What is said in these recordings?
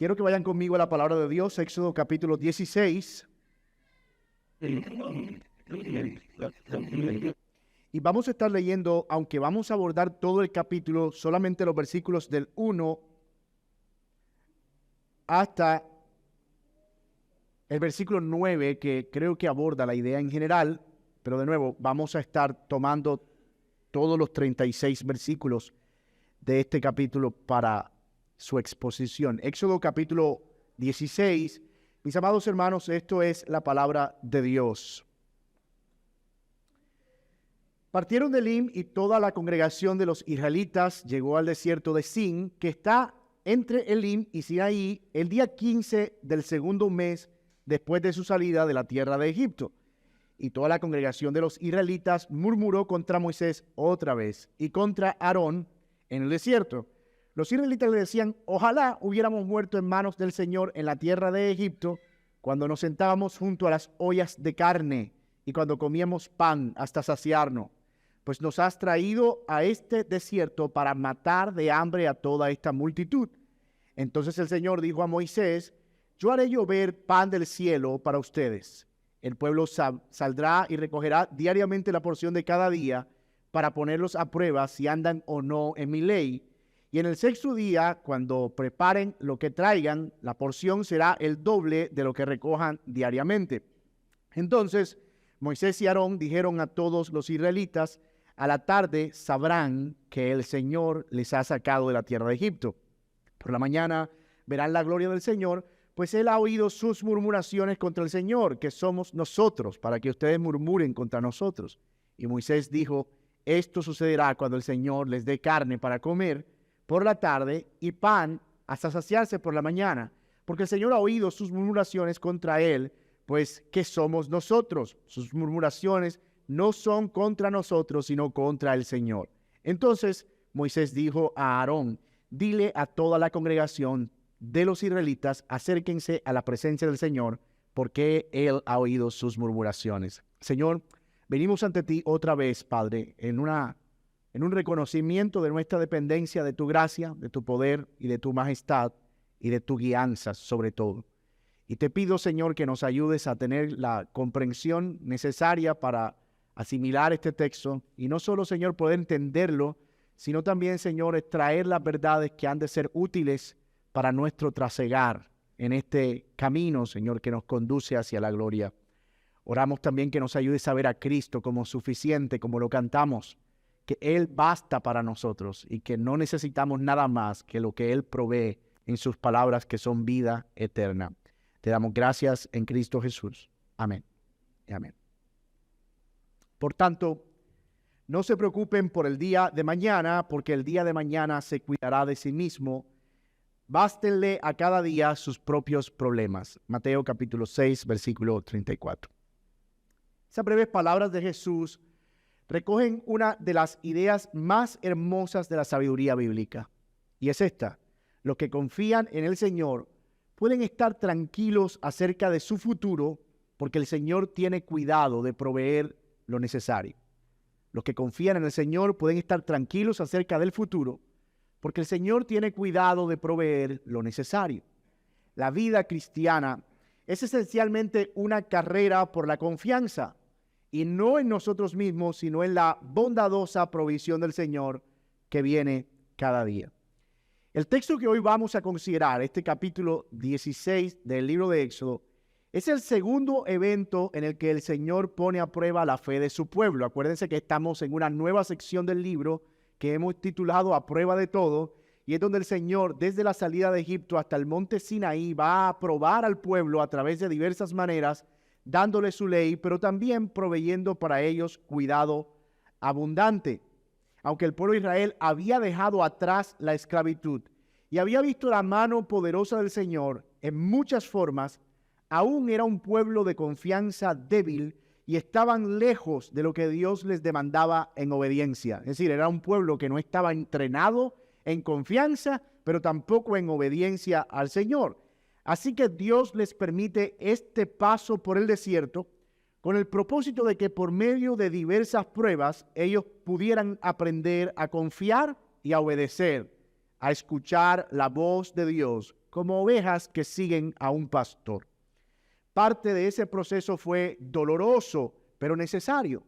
Quiero que vayan conmigo a la palabra de Dios, Éxodo capítulo 16. Y vamos a estar leyendo, aunque vamos a abordar todo el capítulo, solamente los versículos del 1 hasta el versículo 9, que creo que aborda la idea en general, pero de nuevo vamos a estar tomando todos los 36 versículos de este capítulo para su exposición. Éxodo capítulo 16. Mis amados hermanos, esto es la palabra de Dios. Partieron de Elim y toda la congregación de los israelitas llegó al desierto de Sin, que está entre Elim y Sinaí, el día 15 del segundo mes después de su salida de la tierra de Egipto. Y toda la congregación de los israelitas murmuró contra Moisés otra vez y contra Aarón en el desierto. Los israelitas le decían: ojalá hubiéramos muerto en manos del Señor en la tierra de Egipto, cuando nos sentábamos junto a las ollas de carne y cuando comíamos pan hasta saciarnos. Pues nos has traído a este desierto para matar de hambre a toda esta multitud. Entonces el Señor dijo a Moisés: yo haré llover pan del cielo para ustedes. El pueblo saldrá y recogerá diariamente la porción de cada día para ponerlos a prueba si andan o no en mi ley. Y en el sexto día, cuando preparen lo que traigan, la porción será el doble de lo que recojan diariamente. Entonces Moisés y Aarón dijeron a todos los israelitas: a la tarde sabrán que el Señor les ha sacado de la tierra de Egipto. Por la mañana verán la gloria del Señor, pues él ha oído sus murmuraciones contra el Señor, que somos nosotros, para que ustedes murmuren contra nosotros. Y Moisés dijo: esto sucederá cuando el Señor les dé carne para comer por la tarde y pan hasta saciarse por la mañana, porque el Señor ha oído sus murmuraciones contra él, pues ¿qué somos nosotros? Sus murmuraciones no son contra nosotros, sino contra el Señor. Entonces Moisés dijo a Aarón: dile a toda la congregación de los israelitas: acérquense a la presencia del Señor, porque él ha oído sus murmuraciones. Señor, venimos ante ti otra vez, Padre, en un reconocimiento de nuestra dependencia de tu gracia, de tu poder y de tu majestad y de tu guianza sobre todo. Y te pido, Señor, que nos ayudes a tener la comprensión necesaria para asimilar este texto y no solo, Señor, poder entenderlo, sino también, Señor, extraer las verdades que han de ser útiles para nuestro trasegar en este camino, Señor, que nos conduce hacia la gloria. Oramos también que nos ayudes a ver a Cristo como suficiente, como lo cantamos, que Él basta para nosotros y que no necesitamos nada más que lo que Él provee en sus palabras, que son vida eterna. Te damos gracias en Cristo Jesús. Amén y amén. Por tanto, no se preocupen por el día de mañana, porque el día de mañana se cuidará de sí mismo. Bástenle a cada día sus propios problemas. Mateo capítulo 6, versículo 34. Esas breves palabras de Jesús recogen una de las ideas más hermosas de la sabiduría bíblica. Y es esta: los que confían en el Señor pueden estar tranquilos acerca de su futuro, porque el Señor tiene cuidado de proveer lo necesario. Los que confían en el Señor pueden estar tranquilos acerca del futuro, porque el Señor tiene cuidado de proveer lo necesario. La vida cristiana es esencialmente una carrera por la confianza, y no en nosotros mismos, sino en la bondadosa provisión del Señor que viene cada día. El texto que hoy vamos a considerar, este capítulo 16 del libro de Éxodo, es el segundo evento en el que el Señor pone a prueba la fe de su pueblo. Acuérdense que estamos en una nueva sección del libro que hemos titulado A Prueba de Todo, y es donde el Señor, desde la salida de Egipto hasta el monte Sinaí, va a probar al pueblo a través de diversas maneras, dándole su ley, pero también proveyendo para ellos cuidado abundante. Aunque el pueblo de Israel había dejado atrás la esclavitud y había visto la mano poderosa del Señor en muchas formas, aún era un pueblo de confianza débil y estaban lejos de lo que Dios les demandaba en obediencia. Es decir, era un pueblo que no estaba entrenado en confianza, pero tampoco en obediencia al Señor. Así que Dios les permite este paso por el desierto con el propósito de que por medio de diversas pruebas ellos pudieran aprender a confiar y a obedecer, a escuchar la voz de Dios como ovejas que siguen a un pastor. Parte de ese proceso fue doloroso, pero necesario.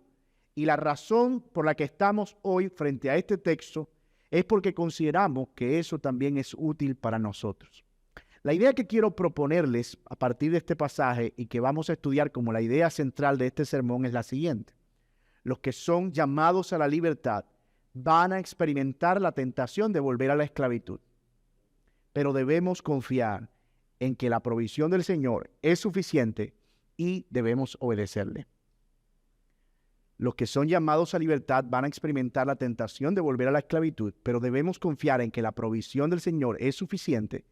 Y la razón por la que estamos hoy frente a este texto es porque consideramos que eso también es útil para nosotros. La idea que quiero proponerles a partir de este pasaje y que vamos a estudiar como la idea central de este sermón es la siguiente. Los que son llamados a la libertad van a experimentar la tentación de volver a la esclavitud. Pero debemos confiar en que la provisión del Señor es suficiente y debemos obedecerle. Los que son llamados a libertad van a experimentar la tentación de volver a la esclavitud, pero debemos confiar en que la provisión del Señor es suficiente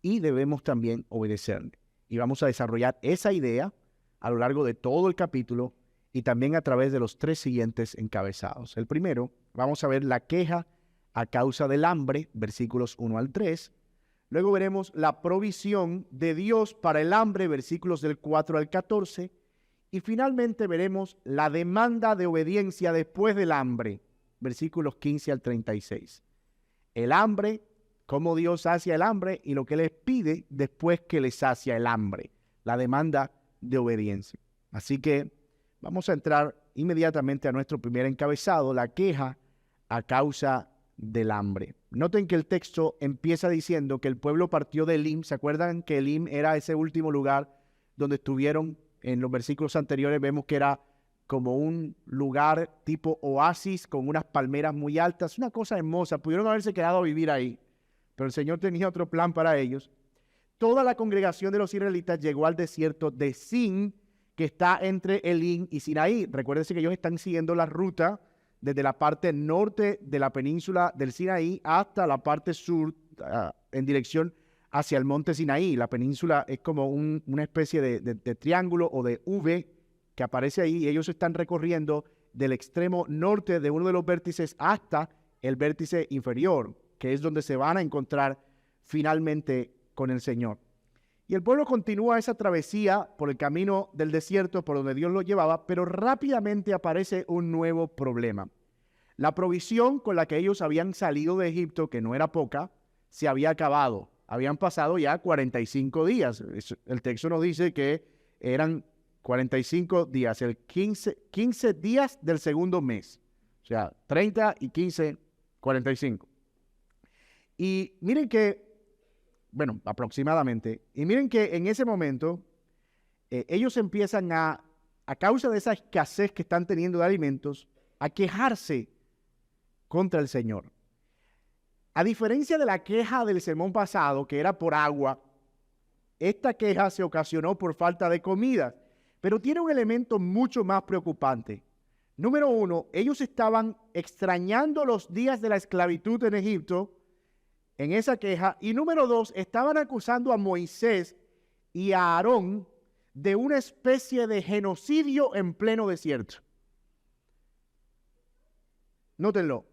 y debemos también obedecerle. Y vamos a desarrollar esa idea a lo largo de todo el capítulo y también a través de los 3 siguientes encabezados. El primero, vamos a ver la queja a causa del hambre, versículos 1 al 3. Luego veremos la provisión de Dios para el hambre, versículos del 4 al 14. Y finalmente veremos la demanda de obediencia después del hambre, versículos 15 al 36. El hambre, cómo Dios sacia el hambre y lo que les pide después que les sacia el hambre, la demanda de obediencia. Así que vamos a entrar inmediatamente a nuestro primer encabezado, la queja a causa del hambre. Noten que el texto empieza diciendo que el pueblo partió de Elim. ¿Se acuerdan que Elim era ese último lugar donde estuvieron? En los versículos anteriores vemos que era como un lugar tipo oasis con unas palmeras muy altas, una cosa hermosa. Pudieron haberse quedado a vivir ahí, pero el Señor tenía otro plan para ellos. Toda la congregación de los israelitas llegó al desierto de Sin, que está entre Elim y Sinaí. Recuérdense que ellos están siguiendo la ruta desde la parte norte de la península del Sinaí hasta la parte sur, en dirección hacia el monte Sinaí. La península es como una especie de triángulo o de V que aparece ahí, y ellos están recorriendo del extremo norte de uno de los vértices hasta el vértice inferior, que es donde se van a encontrar finalmente con el Señor. Y el pueblo continúa esa travesía por el camino del desierto por donde Dios los llevaba, pero rápidamente aparece un nuevo problema. La provisión con la que ellos habían salido de Egipto, que no era poca, se había acabado. Habían pasado ya 45 días. El texto nos dice que eran 45 días, el 15 días del segundo mes. O sea, 30 y 15, 45. Y miren que, bueno, aproximadamente, y miren que en ese momento ellos empiezan a causa de esa escasez que están teniendo de alimentos, a quejarse contra el Señor. A diferencia de la queja del sermón pasado, que era por agua, esta queja se ocasionó por falta de comida, pero tiene un elemento mucho más preocupante. Número 1, ellos estaban extrañando los días de la esclavitud en Egipto en esa queja, y número 2, estaban acusando a Moisés y a Aarón de una especie de genocidio en pleno desierto. Nótenlo.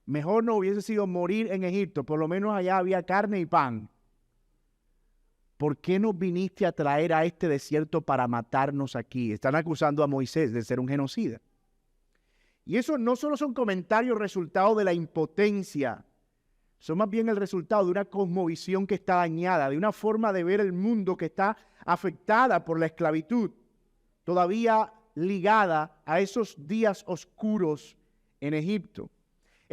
Mejor no hubiese sido morir en Egipto, por lo menos allá había carne y pan. ¿Por qué nos viniste a traer a este desierto para matarnos aquí? Están acusando a Moisés de ser un genocida. Y eso no solo son comentarios resultado de la impotencia, son más bien el resultado de una cosmovisión que está dañada, de una forma de ver el mundo que está afectada por la esclavitud, todavía ligada a esos días oscuros en Egipto.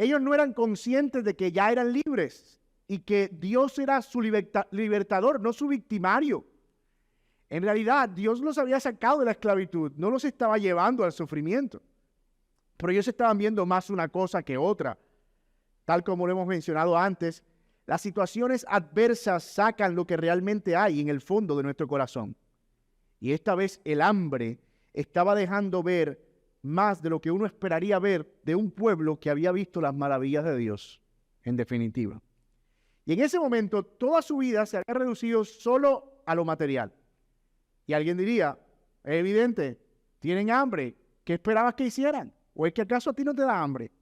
Ellos no eran conscientes de que ya eran libres y que Dios era su libertador, no su victimario. En realidad, Dios los había sacado de la esclavitud, no los estaba llevando al sufrimiento. Pero ellos estaban viendo más una cosa que otra. Tal como lo hemos mencionado antes, las situaciones adversas sacan lo que realmente hay en el fondo de nuestro corazón. Y esta vez el hambre estaba dejando ver más de lo que uno esperaría ver de un pueblo que había visto las maravillas de Dios, en definitiva. Y en ese momento, toda su vida se había reducido solo a lo material. Y alguien diría, es evidente, tienen hambre, ¿qué esperabas que hicieran? ¿O es que acaso a ti no te da hambre?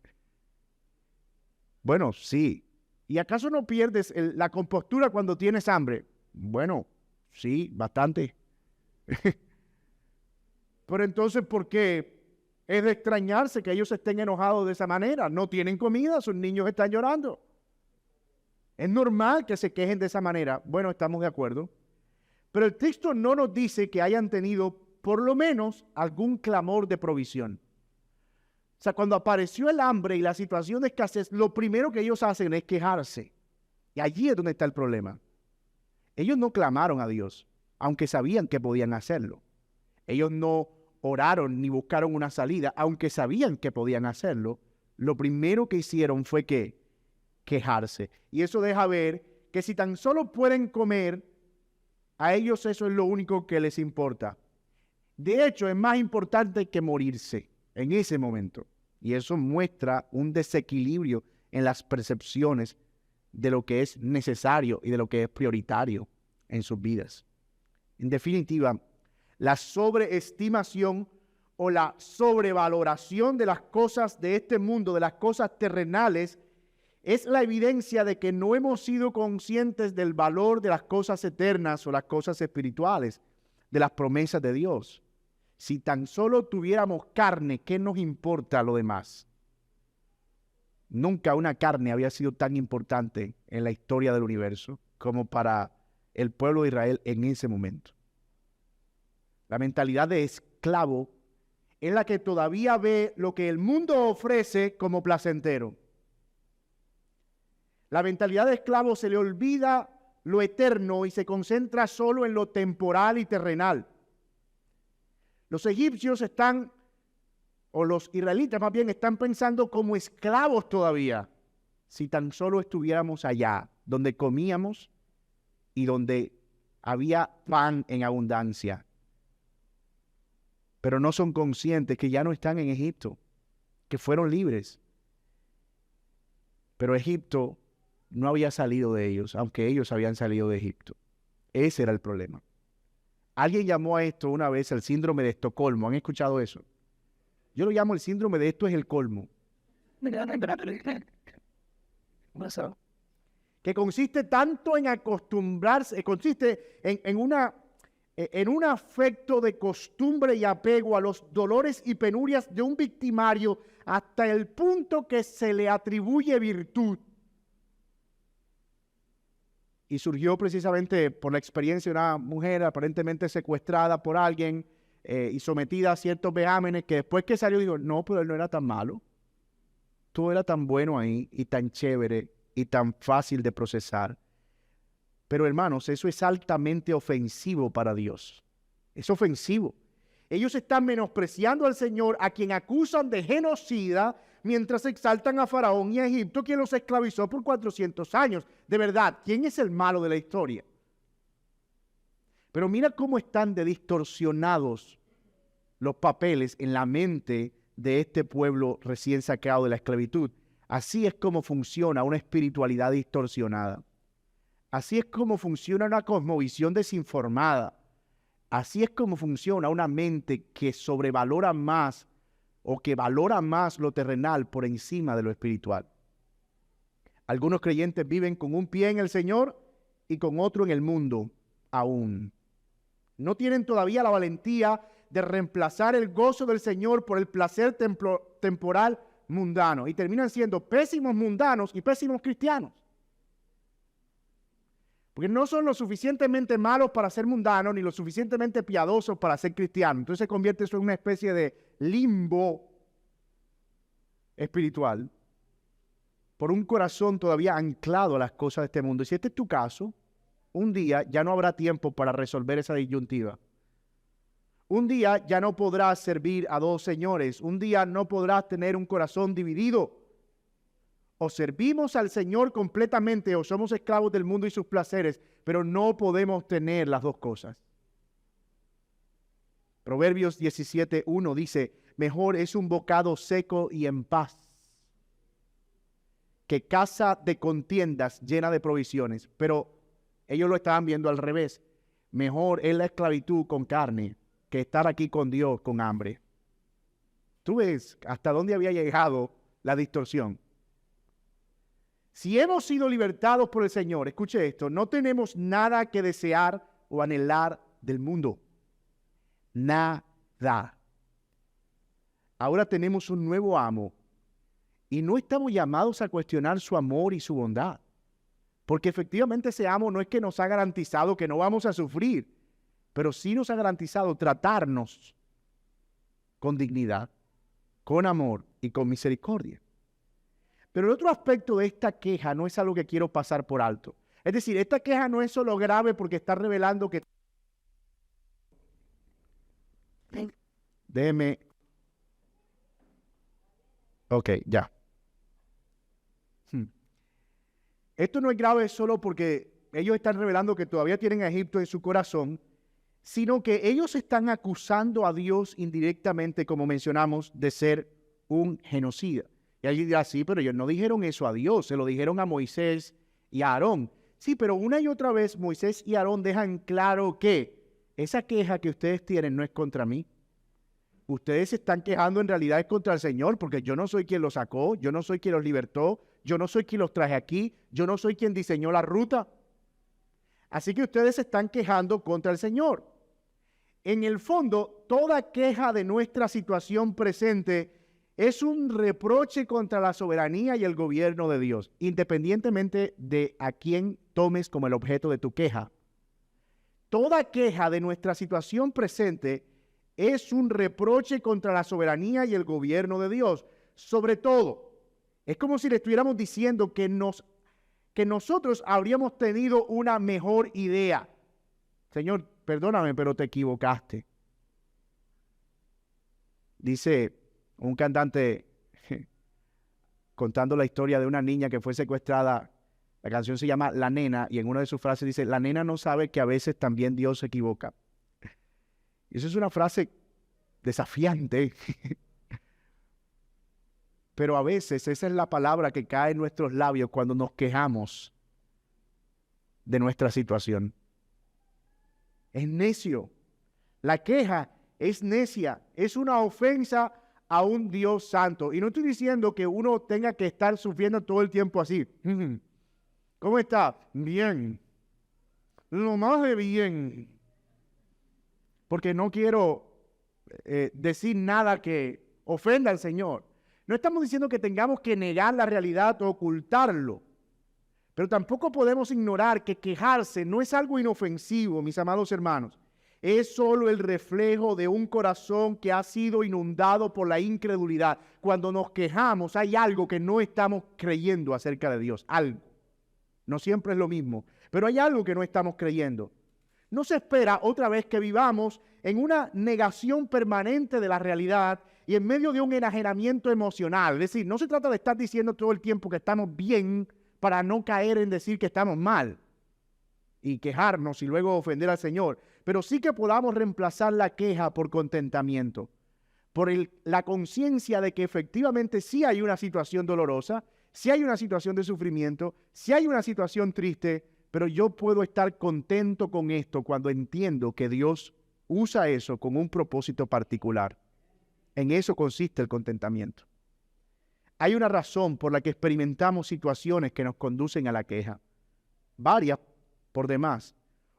Bueno, sí. ¿Y acaso no pierdes la compostura cuando tienes hambre? Bueno, sí, bastante. Pero entonces, ¿por qué? Es de extrañarse que ellos estén enojados de esa manera. No tienen comida, sus niños están llorando. Es normal que se quejen de esa manera. Bueno, estamos de acuerdo. Pero el texto no nos dice que hayan tenido por lo menos algún clamor de provisión. O sea, cuando apareció el hambre y la situación de escasez, lo primero que ellos hacen es quejarse. Y allí es donde está el problema. Ellos no clamaron a Dios, aunque sabían que podían hacerlo. Ellos no oraron ni buscaron una salida, aunque sabían que podían hacerlo. Lo primero que hicieron fue que quejarse. Y eso deja ver que si tan solo pueden comer, a ellos eso es lo único que les importa. De hecho, es más importante que morirse en ese momento. Y eso muestra un desequilibrio en las percepciones de lo que es necesario y de lo que es prioritario en sus vidas. En definitiva, la sobreestimación o la sobrevaloración de las cosas de este mundo, de las cosas terrenales, es la evidencia de que no hemos sido conscientes del valor de las cosas eternas o las cosas espirituales, de las promesas de Dios. Si tan solo tuviéramos carne, ¿qué nos importa lo demás? Nunca una carne había sido tan importante en la historia del universo como para el pueblo de Israel en ese momento. La mentalidad de esclavo es la que todavía ve lo que el mundo ofrece como placentero. La mentalidad de esclavo se le olvida lo eterno y se concentra solo en lo temporal y terrenal. Los egipcios están, o los israelitas más bien, están pensando como esclavos todavía. Si tan solo estuviéramos allá, donde comíamos y donde había pan en abundancia. Pero no son conscientes que ya no están en Egipto, que fueron libres. Pero Egipto no había salido de ellos, aunque ellos habían salido de Egipto. Ese era el problema. Alguien llamó a esto una vez el síndrome de Estocolmo. ¿Han escuchado eso? Yo lo llamo el síndrome de esto es el colmo. Que consiste tanto en acostumbrarse, consiste en un afecto de costumbre y apego a los dolores y penurias de un victimario hasta el punto que se le atribuye virtud. Y surgió precisamente por la experiencia de una mujer aparentemente secuestrada por alguien y sometida a ciertos vejámenes que después que salió dijo, no, pero él no era tan malo. Todo era tan bueno ahí y tan chévere y tan fácil de procesar. Pero hermanos, eso es altamente ofensivo para Dios. Es ofensivo. Ellos están menospreciando al Señor, a quien acusan de genocida, mientras exaltan a Faraón y a Egipto, quien los esclavizó por 400 años. De verdad, ¿quién es el malo de la historia? Pero mira cómo están de distorsionados los papeles en la mente de este pueblo recién sacado de la esclavitud. Así es como funciona una espiritualidad distorsionada. Así es como funciona una cosmovisión desinformada. Así es como funciona una mente que sobrevalora más o que valora más lo terrenal por encima de lo espiritual. Algunos creyentes viven con un pie en el Señor y con otro en el mundo aún. No tienen todavía la valentía de reemplazar el gozo del Señor por el placer temporal mundano y terminan siendo pésimos mundanos y pésimos cristianos. Porque no son lo suficientemente malos para ser mundanos ni lo suficientemente piadosos para ser cristianos. Entonces se convierte eso en una especie de limbo espiritual por un corazón todavía anclado a las cosas de este mundo. Y si este es tu caso, un día ya no habrá tiempo para resolver esa disyuntiva. Un día ya no podrás servir a dos señores. Un día no podrás tener un corazón dividido. O servimos al Señor completamente o somos esclavos del mundo y sus placeres, pero no podemos tener las dos cosas. Proverbios 17:1 dice, mejor es un bocado seco y en paz que casa de contiendas llena de provisiones. Pero ellos lo estaban viendo al revés. Mejor es la esclavitud con carne que estar aquí con Dios con hambre. ¿Tú ves hasta dónde había llegado la distorsión? Si hemos sido libertados por el Señor, escuche esto, no tenemos nada que desear o anhelar del mundo. Nada. Ahora tenemos un nuevo amo y no estamos llamados a cuestionar su amor y su bondad. Porque efectivamente ese amo no es que nos ha garantizado que no vamos a sufrir, pero sí nos ha garantizado tratarnos con dignidad, con amor y con misericordia. Pero el otro aspecto de esta queja no es algo que quiero pasar por alto. Es decir, esta queja no es solo grave porque está revelando que... Déjeme... Ok, ya. Esto no es grave solo porque ellos están revelando que todavía tienen a Egipto en su corazón, sino que ellos están acusando a Dios indirectamente, como mencionamos, de ser un genocida. Y alguien dirá, sí, pero ellos no dijeron eso a Dios, se lo dijeron a Moisés y a Aarón. Sí, pero una y otra vez Moisés y Aarón dejan claro que esa queja que ustedes tienen no es contra mí. Ustedes se están quejando en realidad es contra el Señor, porque yo no soy quien los sacó, yo no soy quien los libertó, yo no soy quien los traje aquí, yo no soy quien diseñó la ruta. Así que ustedes se están quejando contra el Señor. En el fondo, toda queja de nuestra situación presente es un reproche contra la soberanía y el gobierno de Dios, independientemente de a quién tomes como el objeto de tu queja. Toda queja de nuestra situación presente es un reproche contra la soberanía y el gobierno de Dios. Sobre todo, es como si le estuviéramos diciendo que nosotros habríamos tenido una mejor idea. Señor, perdóname, pero te equivocaste. Dice un cantante contando la historia de una niña que fue secuestrada. La canción se llama La Nena y en una de sus frases dice, la nena no sabe que a veces también Dios se equivoca. Y eso es una frase desafiante. Pero a veces esa es la palabra que cae en nuestros labios cuando nos quejamos de nuestra situación. Es necio. La queja es necia, es una ofensa a un Dios santo. Y no estoy diciendo que uno tenga que estar sufriendo todo el tiempo así. ¿Cómo está? Bien. Lo más de bien. Porque no quiero decir nada que ofenda al Señor. No estamos diciendo que tengamos que negar la realidad o ocultarlo. Pero tampoco podemos ignorar que quejarse no es algo inofensivo, mis amados hermanos. Es solo el reflejo de un corazón que ha sido inundado por la incredulidad. Cuando nos quejamos hay algo que no estamos creyendo acerca de Dios. Algo. No siempre es lo mismo, pero hay algo que no estamos creyendo. No se espera otra vez que vivamos en una negación permanente de la realidad y en medio de un enajenamiento emocional. Es decir, no se trata de estar diciendo todo el tiempo que estamos bien para no caer en decir que estamos mal y quejarnos y luego ofender al Señor. Pero sí que podamos reemplazar la queja por contentamiento, por la conciencia de que efectivamente sí hay una situación dolorosa, sí hay una situación de sufrimiento, sí hay una situación triste, pero yo puedo estar contento con esto cuando entiendo que Dios usa eso con un propósito particular. En eso consiste el contentamiento. Hay una razón por la que experimentamos situaciones que nos conducen a la queja. Varias por demás.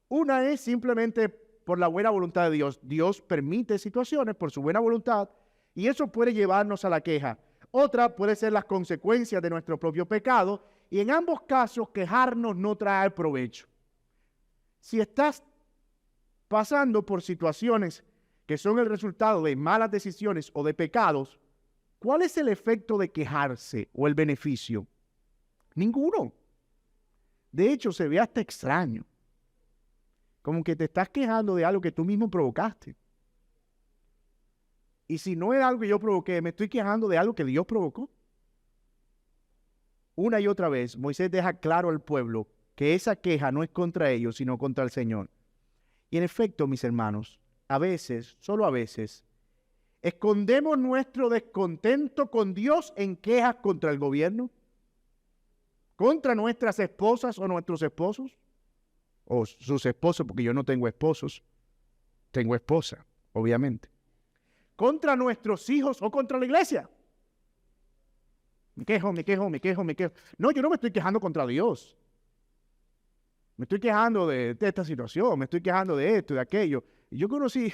Una es simplemente por la buena voluntad de Dios. Dios permite situaciones por su buena voluntad y eso puede llevarnos a la queja. Otra puede ser las consecuencias de nuestro propio pecado y en ambos casos quejarnos no trae provecho. Si estás pasando por situaciones que son el resultado de malas decisiones o de pecados, ¿cuál es el efecto de quejarse o el beneficio? Ninguno. De hecho, se ve hasta extraño. Como que te estás quejando de algo que tú mismo provocaste. Y si no es algo que yo provoqué, me estoy quejando de algo que Dios provocó. Una y otra vez, Moisés deja claro al pueblo que esa queja no es contra ellos, sino contra el Señor. Y en efecto, mis hermanos, a veces, solo a veces, escondemos nuestro descontento con Dios en quejas contra el gobierno, contra nuestras esposas o nuestros esposos, o sus esposos, porque yo no tengo esposos, tengo esposa, obviamente, contra nuestros hijos o contra la iglesia. Me quejo. No, yo no me estoy quejando contra Dios. Me estoy quejando de esta situación, me estoy quejando de esto, de aquello. Y yo conocí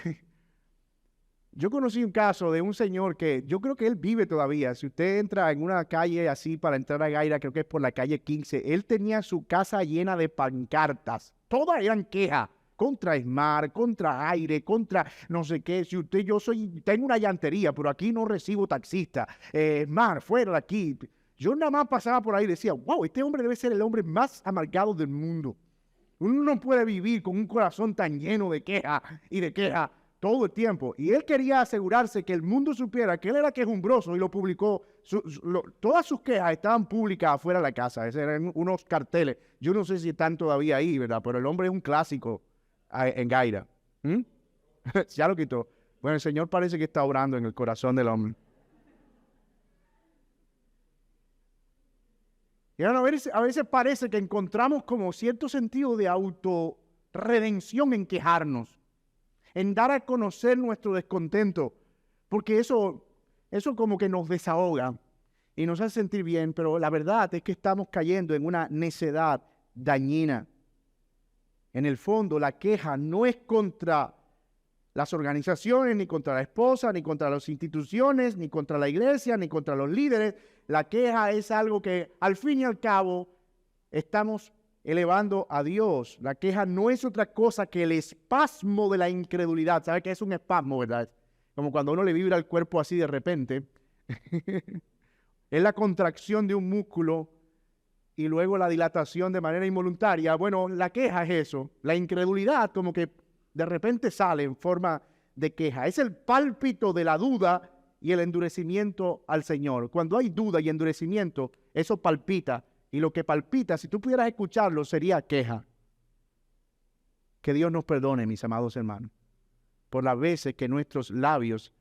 Yo conocí un caso de un señor que yo creo que él vive todavía. Si usted entra en una calle así para entrar a Gaira, creo que es por la calle 15, él tenía su casa llena de pancartas. Todas eran quejas contra Esmar, contra Aire, contra no sé qué. Si usted, tengo una llantería, pero aquí no recibo taxista. Esmar, fuera de aquí. Yo nada más pasaba por ahí y decía, wow, este hombre debe ser el hombre más amargado del mundo. Uno no puede vivir con un corazón tan lleno de queja y de queja todo el tiempo. Y él quería asegurarse que el mundo supiera que él era quejumbroso y lo publicó. Todas sus quejas estaban públicas afuera de la casa. Esos eran unos carteles. Yo no sé si están todavía ahí, ¿verdad? Pero el hombre es un clásico en Gaira. Ya lo quitó. Bueno, el Señor parece que está obrando en el corazón del hombre. Y a veces parece que encontramos como cierto sentido de autorredención en quejarnos, en dar a conocer nuestro descontento, porque eso como que nos desahoga y nos hace sentir bien, pero la verdad es que estamos cayendo en una necedad dañina. En el fondo, la queja no es contra las organizaciones, ni contra la esposa, ni contra las instituciones, ni contra la iglesia, ni contra los líderes. La queja es algo que al fin y al cabo estamos elevando a Dios. La queja no es otra cosa que el espasmo de la incredulidad. ¿Sabe qué es un espasmo, verdad? Como cuando a uno le vibra el cuerpo así de repente. Es la contracción de un músculo y luego la dilatación de manera involuntaria. Bueno, la queja es eso. La incredulidad como que de repente sale en forma de queja. Es el pálpito de la duda y el endurecimiento al Señor. Cuando hay duda y endurecimiento, eso palpita. Y lo que palpita, si tú pudieras escucharlo, sería queja. Que Dios nos perdone, mis amados hermanos, por las veces que nuestros labios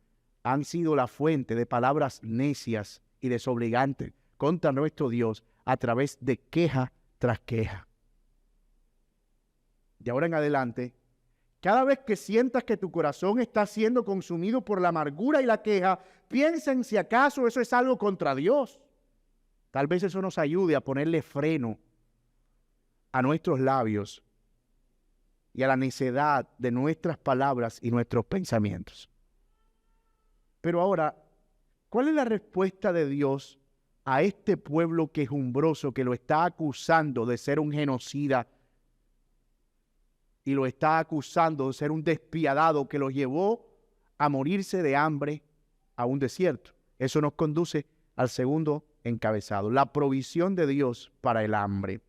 han sido la fuente de palabras necias y desobligantes contra nuestro Dios a través de queja tras queja. De ahora en adelante, cada vez que sientas que tu corazón está siendo consumido por la amargura y la queja, piensa en si acaso eso es algo contra Dios. Tal vez eso nos ayude a ponerle freno a nuestros labios y a la necedad de nuestras palabras y nuestros pensamientos. Pero ahora, ¿cuál es la respuesta de Dios a este pueblo quejumbroso que lo está acusando de ser un genocida y lo está acusando de ser un despiadado que los llevó a morirse de hambre a un desierto? Eso nos conduce al segundo encabezado, la provisión de Dios para el hambre.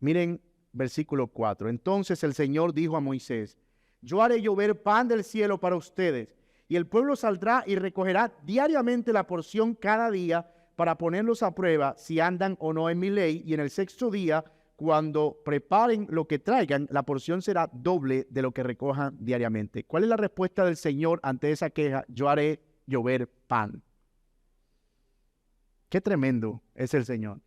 Miren versículo 4. Entonces el Señor dijo a Moisés: yo haré llover pan del cielo para ustedes, y el pueblo saldrá y recogerá diariamente la porción cada día para ponerlos a prueba si andan o no en mi ley, y en el sexto día, cuando preparen lo que traigan, la porción será doble de lo que recojan diariamente. ¿Cuál es la respuesta del Señor ante esa queja? Yo haré llover pan. Qué tremendo es el Señor.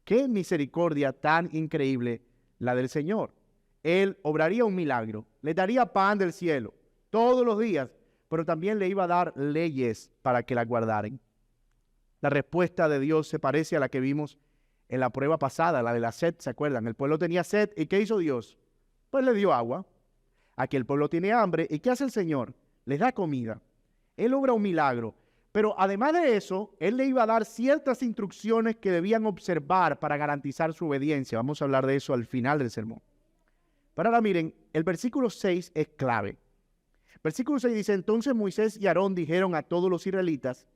Qué misericordia tan increíble la del Señor. Él obraría un milagro, le daría pan del cielo todos los días, pero también le iba a dar leyes para que la guardaran. La respuesta de Dios se parece a la que vimos en la prueba pasada, la de la sed, ¿se acuerdan? El pueblo tenía sed, ¿y qué hizo Dios? Pues le dio agua. Aquí el pueblo tiene hambre, ¿y qué hace el Señor? Les da comida. Él obra un milagro, pero además de eso, Él le iba a dar ciertas instrucciones que debían observar para garantizar su obediencia. Vamos a hablar de eso al final del sermón. Pero ahora miren, el versículo 6 es clave. Versículo 6 dice: entonces Moisés y Aarón dijeron a todos los israelitas: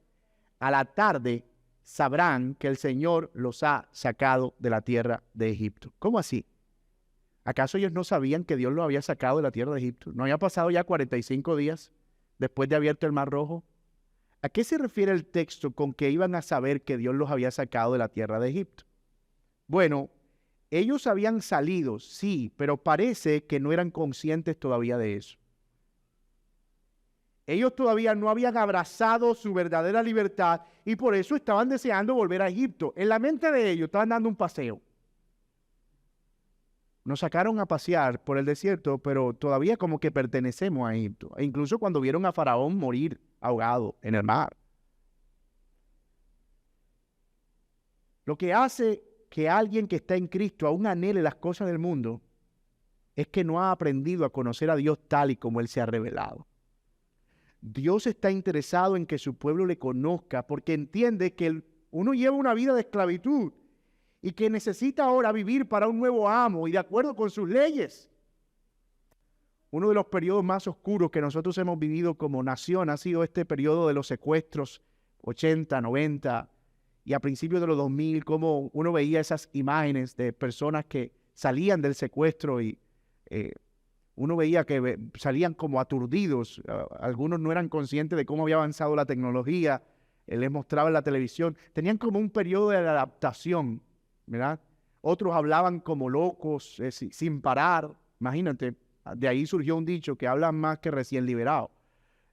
a la tarde sabrán que el Señor los ha sacado de la tierra de Egipto. ¿Cómo así? ¿Acaso ellos no sabían que Dios los había sacado de la tierra de Egipto? ¿No había pasado ya 45 días después de abierto el Mar Rojo? ¿A qué se refiere el texto con que iban a saber que Dios los había sacado de la tierra de Egipto? Bueno, ellos habían salido, sí, pero parece que no eran conscientes todavía de eso. Ellos todavía no habían abrazado su verdadera libertad y por eso estaban deseando volver a Egipto. En la mente de ellos estaban dando un paseo. Nos sacaron a pasear por el desierto, pero todavía como que pertenecemos a Egipto. E incluso cuando vieron a Faraón morir ahogado en el mar. Lo que hace que alguien que está en Cristo aún anhele las cosas del mundo es que no ha aprendido a conocer a Dios tal y como Él se ha revelado. Dios está interesado en que su pueblo le conozca porque entiende que uno lleva una vida de esclavitud y que necesita ahora vivir para un nuevo amo y de acuerdo con sus leyes. Uno de los periodos más oscuros que nosotros hemos vivido como nación ha sido este periodo de los secuestros, 80, 90 y a principios de los 2000, como uno veía esas imágenes de personas que salían del secuestro y uno veía que salían como aturdidos. Algunos no eran conscientes de cómo había avanzado la tecnología. Les mostraba en la televisión. Tenían como un periodo de adaptación, ¿verdad? Otros hablaban como locos, sin parar. Imagínate, de ahí surgió un dicho que hablan más que recién liberados.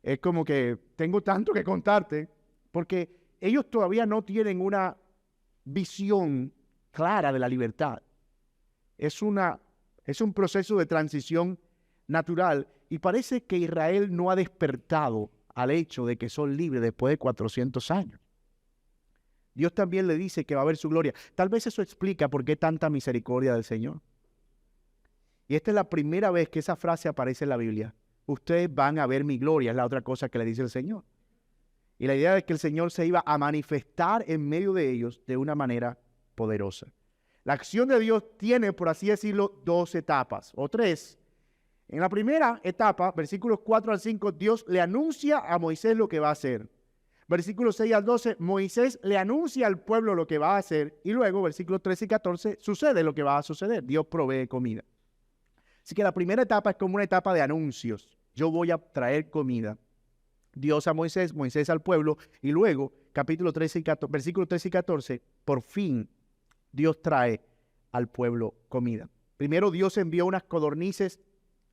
Es como que tengo tanto que contarte, porque ellos todavía no tienen una visión clara de la libertad. Es un proceso de transición natural y parece que Israel no ha despertado al hecho de que son libres después de 400 años. Dios también le dice que va a ver su gloria. Tal vez eso explica por qué tanta misericordia del Señor. Y esta es la primera vez que esa frase aparece en la Biblia. Ustedes van a ver mi gloria, es la otra cosa que le dice el Señor. Y la idea es que el Señor se iba a manifestar en medio de ellos de una manera poderosa. La acción de Dios tiene, por así decirlo, dos etapas o tres. En la primera etapa, versículos 4 al 5, Dios le anuncia a Moisés lo que va a hacer. Versículos 6 al 12, Moisés le anuncia al pueblo lo que va a hacer. Y luego, versículos 13 y 14, sucede lo que va a suceder. Dios provee comida. Así que la primera etapa es como una etapa de anuncios. Yo voy a traer comida. Dios a Moisés, Moisés al pueblo. Y luego, capítulo 13 y 14, versículos 13 y 14, por fin Dios trae al pueblo comida. Primero Dios envió unas codornices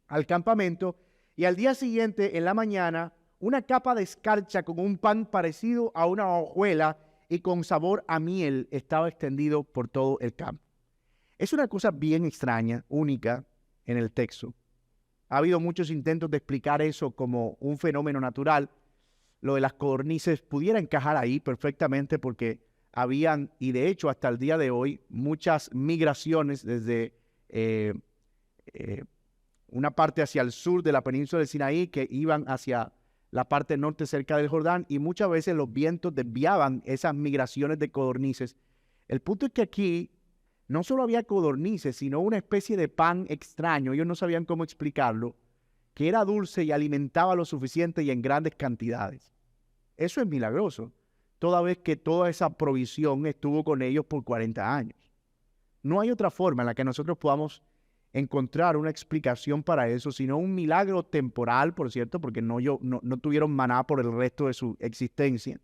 al campamento y al día siguiente, en la mañana, una capa de escarcha con un pan parecido a una hojuela y con sabor a miel estaba extendido por todo el campo. Es una cosa bien extraña, única en el texto. Ha habido muchos intentos de explicar eso como un fenómeno natural. Lo de las codornices pudiera encajar ahí perfectamente porque habían, y de hecho hasta el día de hoy, muchas migraciones desde una parte hacia el sur de la península del Sinaí que iban hacia la parte norte cerca del Jordán y muchas veces los vientos desviaban esas migraciones de codornices. El punto es que aquí no solo había codornices, sino una especie de pan extraño, ellos no sabían cómo explicarlo, que era dulce y alimentaba lo suficiente y en grandes cantidades. Eso es milagroso, toda vez que toda esa provisión estuvo con ellos por 40 años. No hay otra forma en la que nosotros podamos encontrar una explicación para eso, sino un milagro temporal, por cierto, porque no tuvieron maná por el resto de su existencia,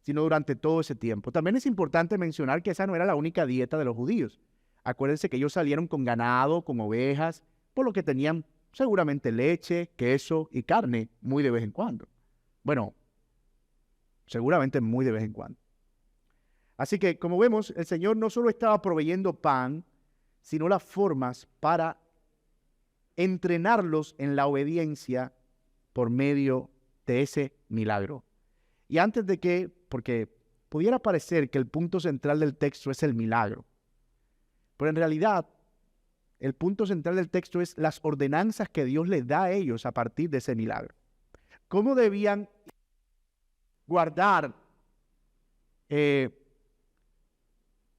sino durante todo ese tiempo. También es importante mencionar que esa no era la única dieta de los judíos. Acuérdense que ellos salieron con ganado, con ovejas, por lo que tenían seguramente leche, queso y carne muy de vez en cuando. Bueno, seguramente muy de vez en cuando. Así que, como vemos, el Señor no solo estaba proveyendo pan, sino las formas para entrenarlos en la obediencia por medio de ese milagro. Y antes de que, porque pudiera parecer que el punto central del texto es el milagro, pero en realidad el punto central del texto es las ordenanzas que Dios les da a ellos a partir de ese milagro. ¿Cómo debían guardar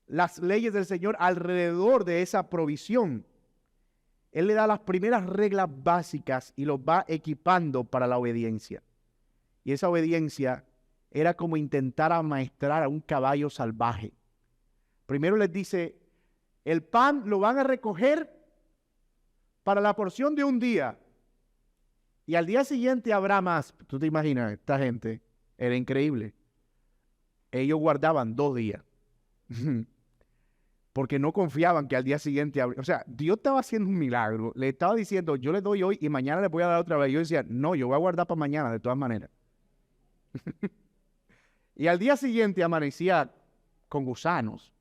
las leyes del Señor alrededor de esa provisión? Él le da las primeras reglas básicas y los va equipando para la obediencia. Y esa obediencia era como intentar amaestrar a un caballo salvaje. Primero les dice, el pan lo van a recoger para la porción de un día. Y al día siguiente habrá más. Tú te imaginas, esta gente era increíble. Ellos guardaban 2 días. Porque no confiaban que al día siguiente habría. O sea, Dios estaba haciendo un milagro. Le estaba diciendo, yo le doy hoy y mañana le voy a dar otra vez. Yo decía, no, yo voy a guardar para mañana de todas maneras. Y al día siguiente amanecía con gusanos.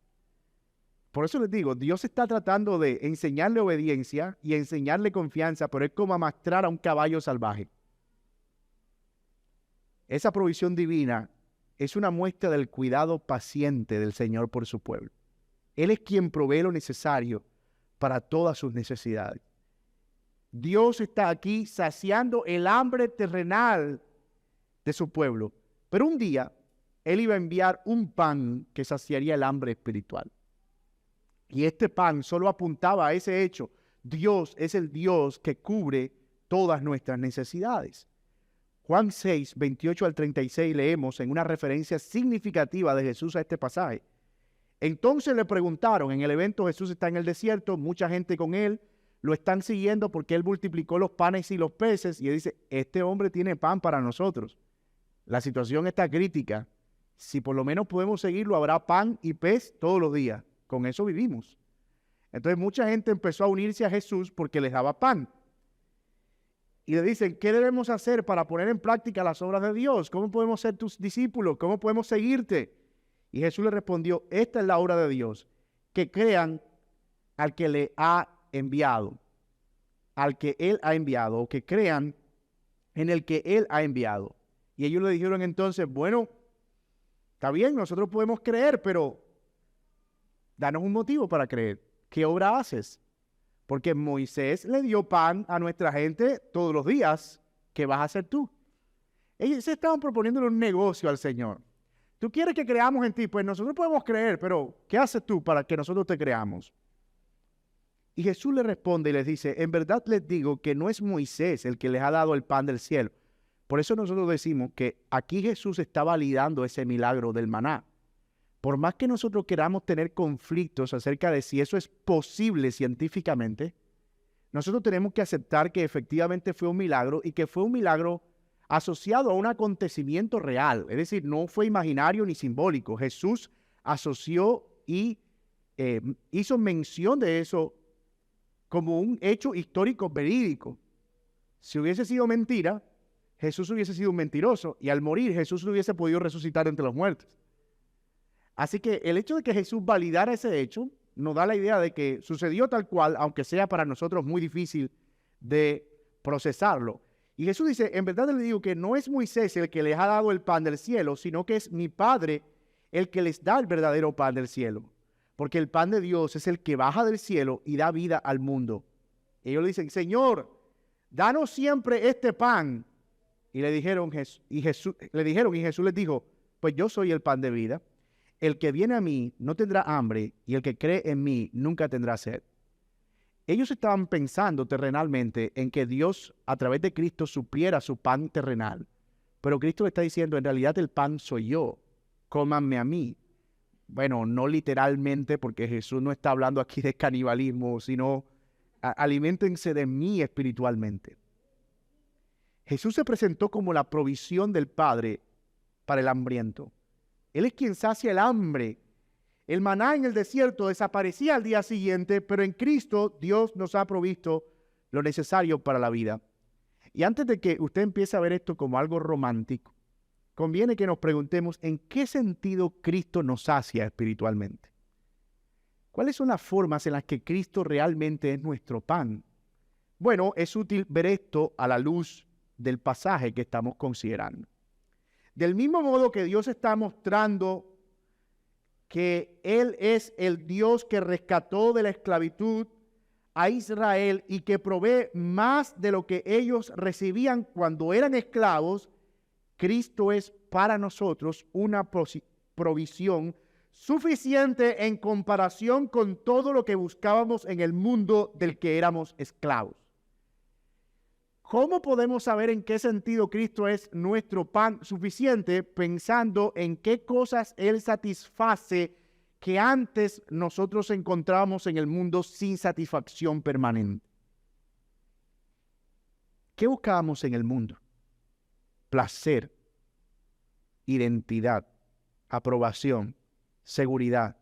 Por eso les digo, Dios está tratando de enseñarle obediencia y enseñarle confianza, pero es como amaestrar a un caballo salvaje. Esa provisión divina es una muestra del cuidado paciente del Señor por su pueblo. Él es quien provee lo necesario para todas sus necesidades. Dios está aquí saciando el hambre terrenal de su pueblo. Pero un día, Él iba a enviar un pan que saciaría el hambre espiritual. Y este pan solo apuntaba a ese hecho. Dios es el Dios que cubre todas nuestras necesidades. Juan 6, 28 al 36 leemos en una referencia significativa de Jesús a este pasaje. Entonces le preguntaron, en el evento Jesús está en el desierto, mucha gente con Él, lo están siguiendo porque Él multiplicó los panes y los peces, y Él dice, este hombre tiene pan para nosotros. La situación está crítica. Si por lo menos podemos seguirlo, habrá pan y pez todos los días. Con eso vivimos. Entonces mucha gente empezó a unirse a Jesús porque les daba pan. Y le dicen, ¿qué debemos hacer para poner en práctica las obras de Dios? ¿Cómo podemos ser tus discípulos? ¿Cómo podemos seguirte? Y Jesús le respondió, esta es la obra de Dios, que crean al que le ha enviado, al que Él ha enviado, o que crean en el que Él ha enviado. Y ellos le dijeron entonces, bueno, está bien, nosotros podemos creer, pero danos un motivo para creer. ¿Qué obra haces? Porque Moisés le dio pan a nuestra gente todos los días. ¿Qué vas a hacer tú? Ellos se estaban proponiéndole un negocio al Señor. Tú quieres que creamos en ti, pues nosotros podemos creer, pero ¿qué haces tú para que nosotros te creamos? Y Jesús le responde y les dice, en verdad les digo que no es Moisés el que les ha dado el pan del cielo. Por eso nosotros decimos que aquí Jesús está validando ese milagro del maná. Por más que nosotros queramos tener conflictos acerca de si eso es posible científicamente, nosotros tenemos que aceptar que efectivamente fue un milagro y que fue un milagro asociado a un acontecimiento real. Es decir, no fue imaginario ni simbólico. Jesús asoció y hizo mención de eso como un hecho histórico verídico. Si hubiese sido mentira, Jesús hubiese sido un mentiroso y al morir Jesús no hubiese podido resucitar entre los muertos. Así que el hecho de que Jesús validara ese hecho nos da la idea de que sucedió tal cual, aunque sea para nosotros muy difícil de procesarlo. Y Jesús dice, en verdad les digo que no es Moisés el que les ha dado el pan del cielo, sino que es mi Padre el que les da el verdadero pan del cielo. Porque el pan de Dios es el que baja del cielo y da vida al mundo. Ellos le dicen, Señor, danos siempre este pan. Y le dijeron, y Jesús les dijo, pues yo soy el pan de vida. El que viene a mí no tendrá hambre y el que cree en mí nunca tendrá sed. Ellos estaban pensando terrenalmente en que Dios a través de Cristo supliera su pan terrenal. Pero Cristo le está diciendo, en realidad el pan soy yo, cómanme a mí. Bueno, no literalmente porque Jesús no está hablando aquí de canibalismo, sino aliméntense de mí espiritualmente. Jesús se presentó como la provisión del Padre para el hambriento. Él es quien sacia el hambre. El maná en el desierto desaparecía al día siguiente, pero en Cristo Dios nos ha provisto lo necesario para la vida. Y antes de que usted empiece a ver esto como algo romántico, conviene que nos preguntemos en qué sentido Cristo nos sacia espiritualmente. ¿Cuáles son las formas en las que Cristo realmente es nuestro pan? Bueno, es útil ver esto a la luz del pasaje que estamos considerando. Del mismo modo que Dios está mostrando que Él es el Dios que rescató de la esclavitud a Israel y que provee más de lo que ellos recibían cuando eran esclavos, Cristo es para nosotros una provisión suficiente en comparación con todo lo que buscábamos en el mundo del que éramos esclavos. ¿Cómo podemos saber en qué sentido Cristo es nuestro pan suficiente? Pensando en qué cosas Él satisface que antes nosotros encontrábamos en el mundo sin satisfacción permanente. ¿Qué buscábamos en el mundo? Placer, identidad, aprobación, seguridad,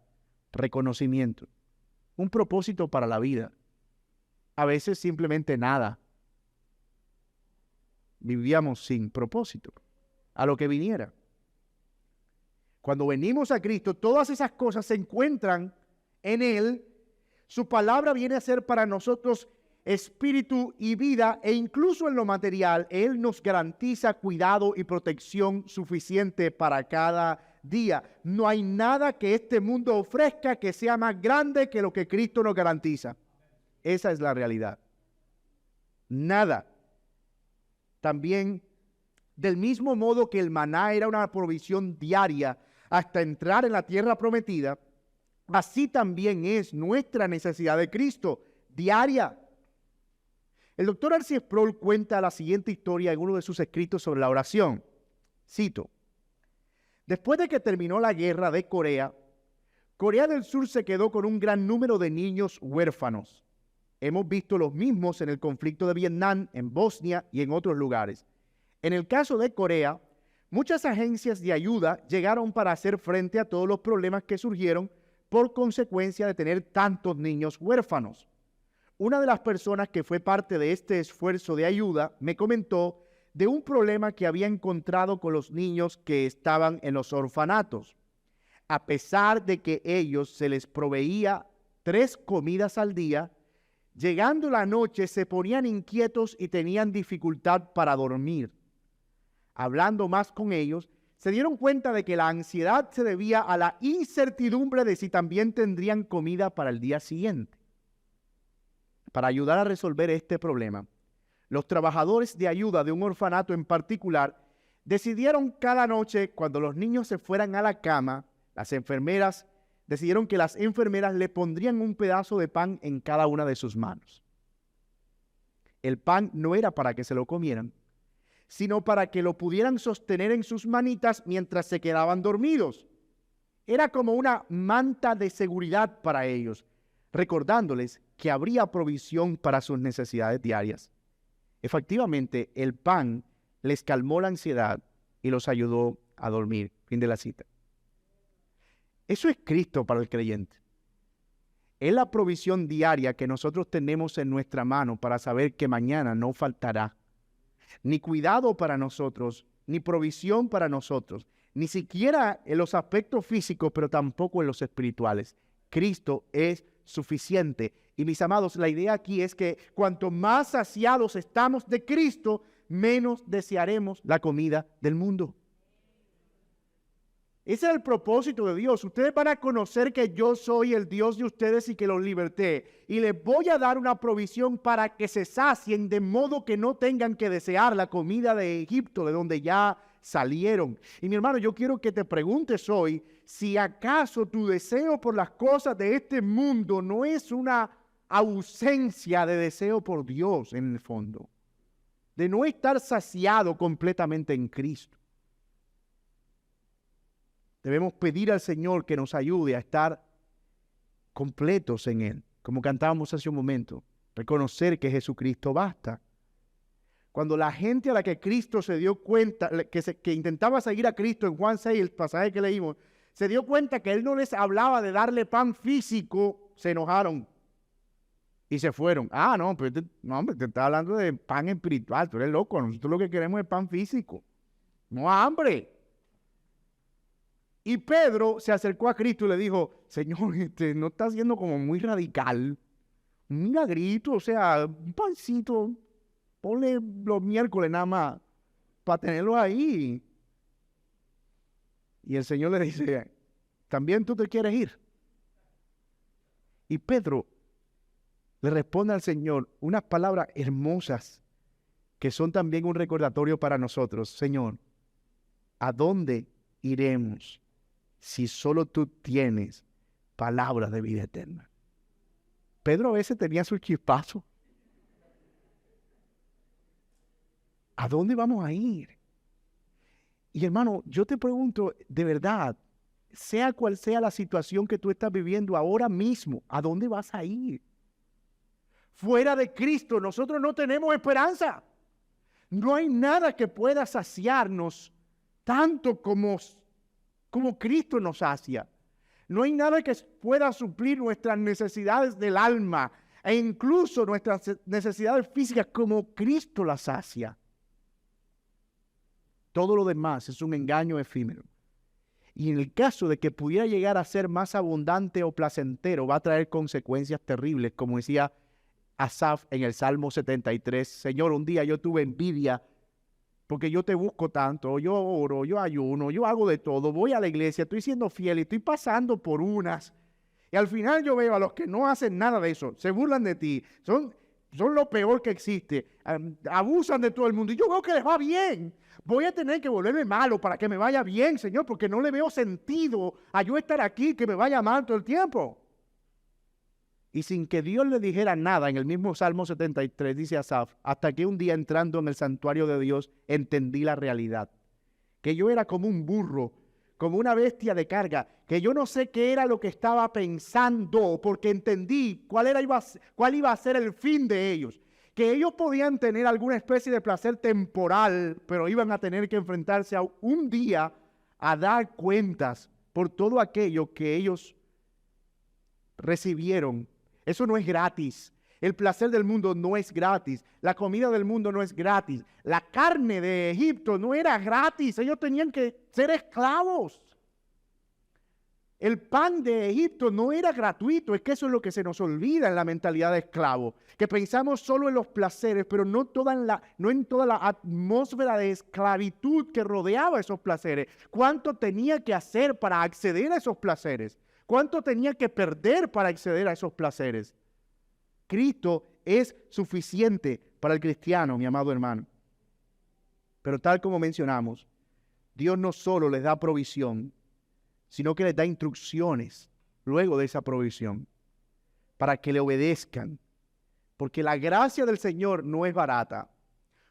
reconocimiento, un propósito para la vida. A veces simplemente nada. Vivíamos sin propósito, a lo que viniera. Cuando venimos a Cristo, todas esas cosas se encuentran en Él. Su palabra viene a ser para nosotros espíritu y vida, e incluso en lo material, Él nos garantiza cuidado y protección suficiente para cada día. No hay nada que este mundo ofrezca que sea más grande que lo que Cristo nos garantiza. Esa es la realidad. Nada. También Del mismo modo que el maná era una provisión diaria hasta entrar en la tierra prometida, así también es nuestra necesidad de Cristo, diaria. El doctor R.C. Sproul cuenta la siguiente historia en uno de sus escritos sobre la oración. Cito: después de que terminó la guerra de Corea, Corea del Sur se quedó con un gran número de niños huérfanos. Hemos visto los mismos en el conflicto de Vietnam, en Bosnia y en otros lugares. En el caso de Corea, muchas agencias de ayuda llegaron para hacer frente a todos los problemas que surgieron por consecuencia de tener tantos niños huérfanos. Una de las personas que fue parte de este esfuerzo de ayuda me comentó de un problema que había encontrado con los niños que estaban en los orfanatos. A pesar de que ellos se les proveía 3 comidas al día, llegando la noche se ponían inquietos y tenían dificultad para dormir. Hablando más con ellos, se dieron cuenta de que la ansiedad se debía a la incertidumbre de si también tendrían comida para el día siguiente. Para ayudar a resolver este problema, los trabajadores de ayuda de un orfanato en particular decidieron cada noche, cuando los niños se fueran a la cama, decidieron que las enfermeras le pondrían un pedazo de pan en cada una de sus manos. El pan no era para que se lo comieran, sino para que lo pudieran sostener en sus manitas mientras se quedaban dormidos. Era como una manta de seguridad para ellos, recordándoles que habría provisión para sus necesidades diarias. Efectivamente, el pan les calmó la ansiedad y los ayudó a dormir. Fin de la cita. Eso es Cristo para el creyente. Es la provisión diaria que nosotros tenemos en nuestra mano para saber que mañana no faltará. Ni cuidado para nosotros, ni provisión para nosotros, ni siquiera en los aspectos físicos, pero tampoco en los espirituales. Cristo es suficiente. Y mis amados, la idea aquí es que cuanto más saciados estamos de Cristo, menos desearemos la comida del mundo. Ese es el propósito de Dios. Ustedes van a conocer que yo soy el Dios de ustedes y que los liberté. Y les voy a dar una provisión para que se sacien, de modo que no tengan que desear la comida de Egipto, de donde ya salieron. Y mi hermano, yo quiero que te preguntes hoy, si acaso tu deseo por las cosas de este mundo no es una ausencia de deseo por Dios en el fondo, de no estar saciado completamente en Cristo. Debemos pedir al Señor que nos ayude a estar completos en Él, como cantábamos hace un momento, reconocer que Jesucristo basta. Cuando la gente a la que Cristo se dio cuenta, que intentaba seguir a Cristo en Juan 6, el pasaje que leímos, se dio cuenta que Él no les hablaba de darle pan físico, se enojaron y se fueron. No, pero hombre, te está hablando de pan espiritual, tú eres loco, nosotros lo que queremos es pan físico, no hambre. Y Pedro se acercó a Cristo y le dijo, Señor, no está siendo como muy radical, un milagrito, o sea, un pancito, ponle los miércoles nada más para tenerlo ahí. Y el Señor le dice, ¿también tú te quieres ir? Y Pedro le responde al Señor unas palabras hermosas que son también un recordatorio para nosotros. Señor, ¿a dónde iremos si solo tú tienes palabras de vida eterna? Pedro a veces tenía sus chispazos. ¿A dónde vamos a ir? Y hermano, yo te pregunto, de verdad, sea cual sea la situación que tú estás viviendo ahora mismo, ¿a dónde vas a ir? Fuera de Cristo, nosotros no tenemos esperanza. No hay nada que pueda saciarnos tanto como Cristo nos sacia. No hay nada que pueda suplir nuestras necesidades del alma e incluso nuestras necesidades físicas como Cristo las sacia. Todo lo demás es un engaño efímero. Y en el caso de que pudiera llegar a ser más abundante o placentero, va a traer consecuencias terribles, como decía Asaf en el Salmo 73. Señor, un día yo tuve envidia porque yo te busco tanto, yo oro, yo ayuno, yo hago de todo, voy a la iglesia, estoy siendo fiel y estoy pasando por unas. Y al final yo veo a los que no hacen nada de eso, se burlan de ti, son lo peor que existe, abusan de todo el mundo y yo veo que les va bien. Voy a tener que volverme malo para que me vaya bien, Señor, porque no le veo sentido a yo estar aquí, que me vaya mal todo el tiempo. Y sin que Dios le dijera nada, en el mismo Salmo 73 dice Asaf, hasta que un día entrando en el santuario de Dios entendí la realidad. Que yo era como un burro, como una bestia de carga, que yo no sé qué era lo que estaba pensando, porque entendí cuál iba a ser el fin de ellos. Que ellos podían tener alguna especie de placer temporal, pero iban a tener que enfrentarse a un día a dar cuentas por todo aquello que ellos recibieron. Eso no es gratis. El placer del mundo no es gratis. La comida del mundo no es gratis. La carne de Egipto no era gratis. Ellos tenían que ser esclavos. El pan de Egipto no era gratuito. Es que eso es lo que se nos olvida en la mentalidad de esclavo. Que pensamos solo en los placeres, pero no en toda la atmósfera de esclavitud que rodeaba esos placeres. ¿Cuánto tenía que hacer para acceder a esos placeres? ¿Cuánto tenía que perder para acceder a esos placeres? Cristo es suficiente para el cristiano, mi amado hermano. Pero tal como mencionamos, Dios no solo les da provisión, sino que les da instrucciones luego de esa provisión para que le obedezcan. Porque la gracia del Señor no es barata.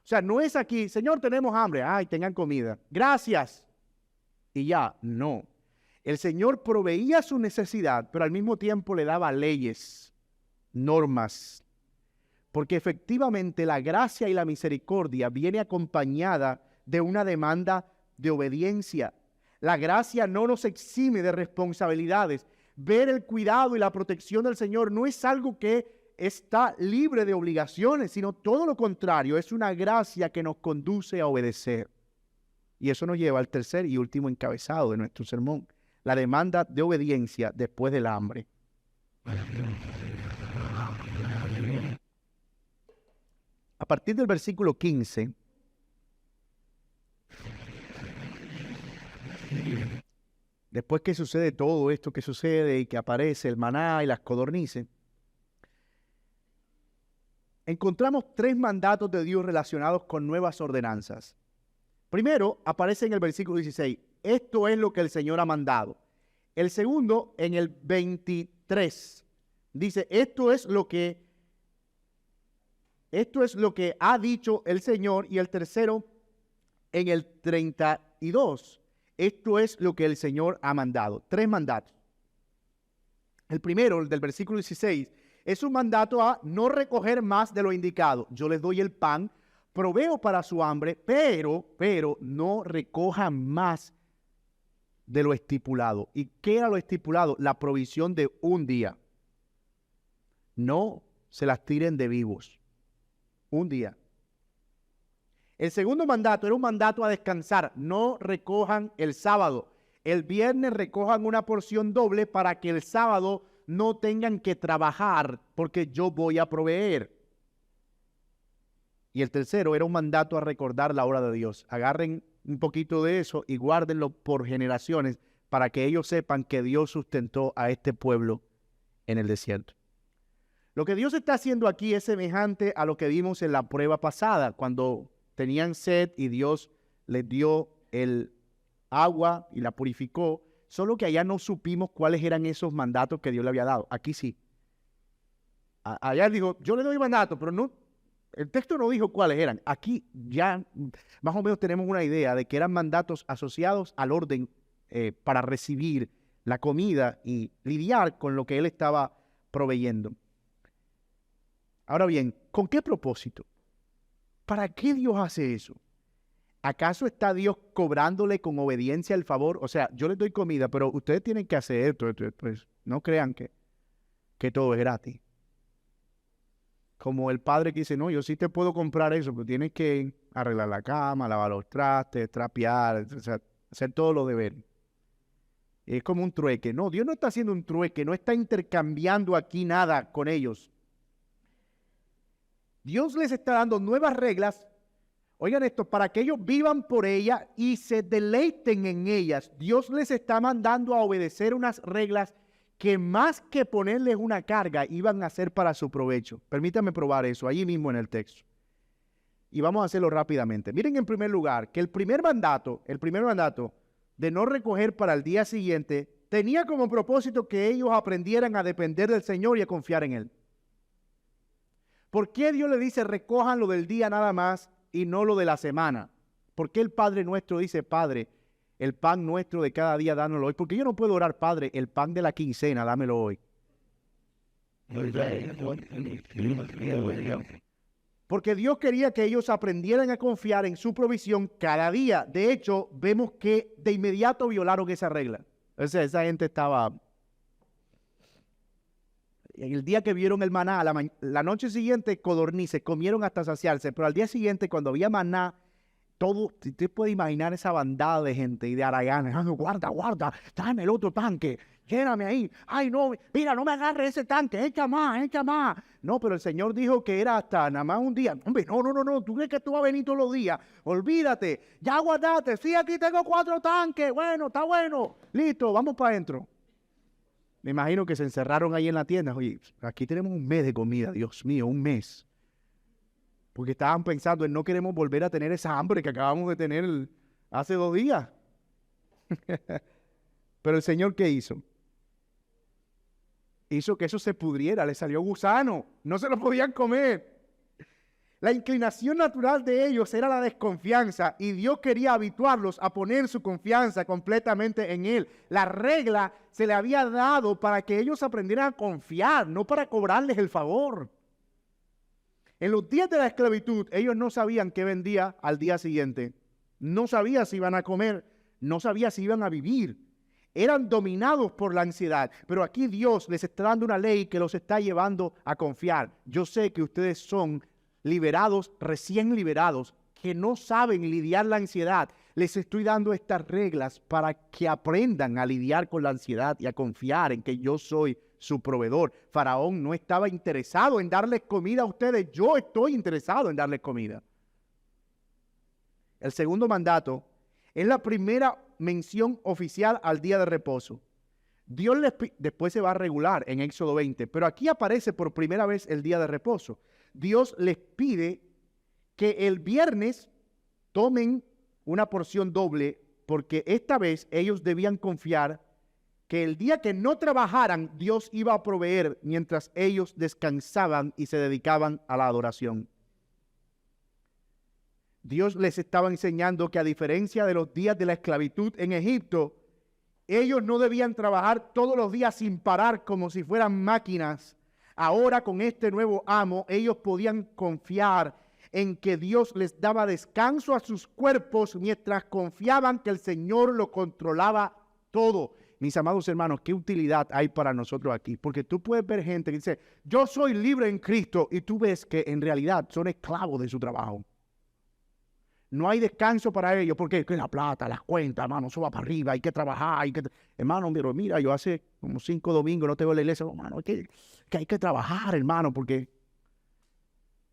O sea, no es aquí, Señor, tenemos hambre, ay, tengan comida, gracias. Y ya, no. El Señor proveía su necesidad, pero al mismo tiempo le daba leyes, normas. Porque efectivamente la gracia y la misericordia viene acompañada de una demanda de obediencia. La gracia no nos exime de responsabilidades. Ver el cuidado y la protección del Señor no es algo que está libre de obligaciones, sino todo lo contrario, es una gracia que nos conduce a obedecer. Y eso nos lleva al tercer y último encabezado de nuestro sermón. La demanda de obediencia después del hambre. A partir del versículo 15, después que sucede todo esto que sucede y que aparece el maná y las codornices, encontramos 3 mandatos de Dios relacionados con nuevas ordenanzas. Primero, aparece en el versículo 16, esto es lo que el Señor ha mandado. El segundo, en el 23, dice, esto es lo que ha dicho el Señor. Y el tercero, en el 32, esto es lo que el Señor ha mandado. 3 mandatos. El primero, el del versículo 16, es un mandato a no recoger más de lo indicado. Yo les doy el pan, proveo para su hambre, pero no recojan más de lo estipulado. ¿Y qué era lo estipulado? La provisión de un día. No se las tiren de vivos. Un día. El segundo mandato era un mandato a descansar. No recojan el sábado. El viernes recojan una porción doble para que el sábado no tengan que trabajar porque yo voy a proveer. Y el tercero era un mandato a recordar la obra de Dios. Agarren un poquito de eso y guárdenlo por generaciones para que ellos sepan que Dios sustentó a este pueblo en el desierto. Lo que Dios está haciendo aquí es semejante a lo que vimos en la prueba pasada, cuando tenían sed y Dios les dio el agua y la purificó, solo que allá no supimos cuáles eran esos mandatos que Dios le había dado. Aquí sí. Allá dijo, yo le doy mandato, pero no, el texto no dijo cuáles eran. Aquí ya más o menos tenemos una idea de que eran mandatos asociados al orden para recibir la comida y lidiar con lo que Él estaba proveyendo. Ahora bien, ¿con qué propósito? ¿Para qué Dios hace eso? ¿Acaso está Dios cobrándole con obediencia el favor? O sea, yo les doy comida, pero ustedes tienen que hacer esto. Pues no crean que todo es gratis. Como el padre que dice, no, yo sí te puedo comprar eso, pero tienes que arreglar la cama, lavar los trastes, trapear, o sea, hacer todos los deberes. Es como un trueque. No, Dios no está haciendo un trueque, no está intercambiando aquí nada con ellos. Dios les está dando nuevas reglas, oigan esto, para que ellos vivan por ellas y se deleiten en ellas. Dios les está mandando a obedecer unas reglas que más que ponerles una carga, iban a ser para su provecho. Permítanme probar eso, allí mismo en el texto. y vamos a hacerlo rápidamente. Miren en primer lugar que el primer mandato de no recoger para el día siguiente tenía como propósito que ellos aprendieran a depender del Señor y a confiar en Él. ¿Por qué Dios le dice recojan lo del día nada más y no lo de la semana? ¿Por qué el Padre nuestro dice, Padre, el pan nuestro de cada día dánoslo hoy? Porque yo no puedo orar, Padre, el pan de la quincena, dámelo hoy. Porque Dios quería que ellos aprendieran a confiar en su provisión cada día. De hecho, vemos que de inmediato violaron esa regla. O sea, esa gente estaba... El día que vieron el maná, la noche siguiente codornices, comieron hasta saciarse, pero al día siguiente cuando había maná, todo, usted puede imaginar esa bandada de gente y de haraganes, guarda, tráeme el otro tanque, lléname ahí, ay no, mira, no me agarre ese tanque, echa más. No, pero el Señor dijo que era hasta nada más un día. Hombre, no, ¿tú crees que tú vas a venir todos los días? Olvídate, ya guardate, sí, aquí tengo 4 tanques, bueno, está bueno, listo, vamos para adentro. Me imagino que se encerraron ahí en la tienda. Oye, aquí tenemos un mes de comida, Dios mío, un mes. Porque estaban pensando en no queremos volver a tener esa hambre que acabamos de tener hace 2 días. Pero el Señor, ¿qué hizo? Hizo que eso se pudriera, le salió gusano, no se lo podían comer. La inclinación natural de ellos era la desconfianza y Dios quería habituarlos a poner su confianza completamente en Él. La regla se le había dado para que ellos aprendieran a confiar, no para cobrarles el favor. En los días de la esclavitud, ellos no sabían qué vendía al día siguiente. No sabían si iban a comer, no sabían si iban a vivir. Eran dominados por la ansiedad, pero aquí Dios les está dando una ley que los está llevando a confiar. Yo sé que ustedes son liberados, recién liberados, que no saben lidiar la ansiedad. Les estoy dando estas reglas para que aprendan a lidiar con la ansiedad y a confiar en que yo soy su proveedor. Faraón no estaba interesado en darles comida a ustedes, yo estoy interesado en darles comida. El segundo mandato es la primera mención oficial al día de reposo. Dios después se va a regular en Éxodo 20, pero aquí aparece por primera vez el día de reposo. Dios les pide que el viernes tomen una porción doble porque esta vez ellos debían confiar que el día que no trabajaran, Dios iba a proveer mientras ellos descansaban y se dedicaban a la adoración. Dios les estaba enseñando que a diferencia de los días de la esclavitud en Egipto, ellos no debían trabajar todos los días sin parar como si fueran máquinas. Ahora con este nuevo amo, ellos podían confiar en que Dios les daba descanso a sus cuerpos mientras confiaban que el Señor lo controlaba todo. Mis amados hermanos, ¿qué utilidad hay para nosotros aquí? Porque tú puedes ver gente que dice, yo soy libre en Cristo, y tú ves que en realidad son esclavos de su trabajo. No hay descanso para ellos, porque la plata, las cuentas, hermano, eso va para arriba, hay que trabajar, hermano, pero mira, yo hace como 5 domingos no te veo en la iglesia, hermano, que hay que trabajar, hermano, porque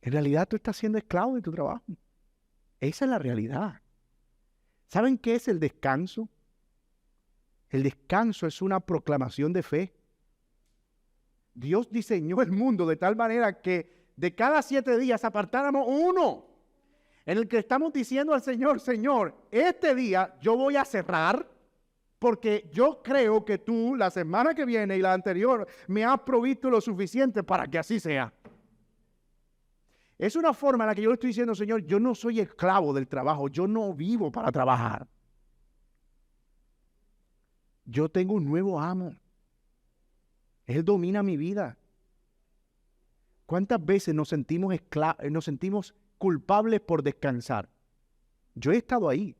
en realidad tú estás siendo esclavo de tu trabajo. Esa es la realidad. ¿Saben qué es el descanso? El descanso es una proclamación de fe. Dios diseñó el mundo de tal manera que de cada 7 días apartáramos uno en el que estamos diciendo al Señor, Señor, este día yo voy a cerrar porque yo creo que tú la semana que viene y la anterior me has provisto lo suficiente para que así sea. Es una forma en la que yo le estoy diciendo, Señor, yo no soy esclavo del trabajo, yo no vivo para trabajar. Yo tengo un nuevo amo. Él domina mi vida. ¿Cuántas veces nos sentimos culpables por descansar? Yo he estado ahí.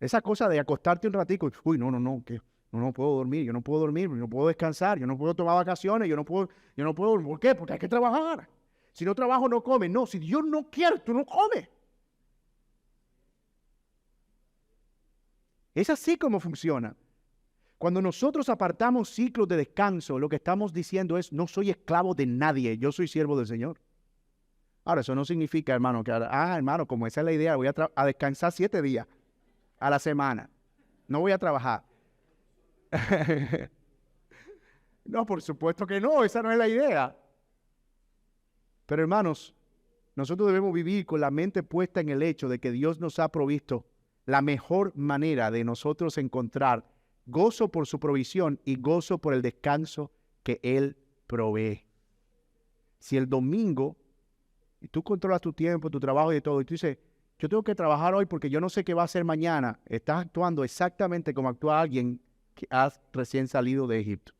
Esa cosa de acostarte un ratico, uy, que no puedo dormir, yo no puedo descansar, yo no puedo tomar vacaciones, yo no puedo, ¿por qué? Porque hay que trabajar. Si no trabajo, no come. No, si Dios no quiere, tú no comes. Es así como funciona. Cuando nosotros apartamos ciclos de descanso, lo que estamos diciendo es, no soy esclavo de nadie, yo soy siervo del Señor. Ahora, eso no significa, hermano, que hermano, como esa es la idea, voy a descansar 7 días a la semana. No voy a trabajar. No, por supuesto que no, esa no es la idea. Pero hermanos, nosotros debemos vivir con la mente puesta en el hecho de que Dios nos ha provisto la mejor manera de nosotros encontrar gozo por su provisión y gozo por el descanso que Él provee. Si el domingo, y tú controlas tu tiempo, tu trabajo y todo, y tú dices, yo tengo que trabajar hoy porque yo no sé qué va a hacer mañana, estás actuando exactamente como actúa alguien que has recién salido de Egipto.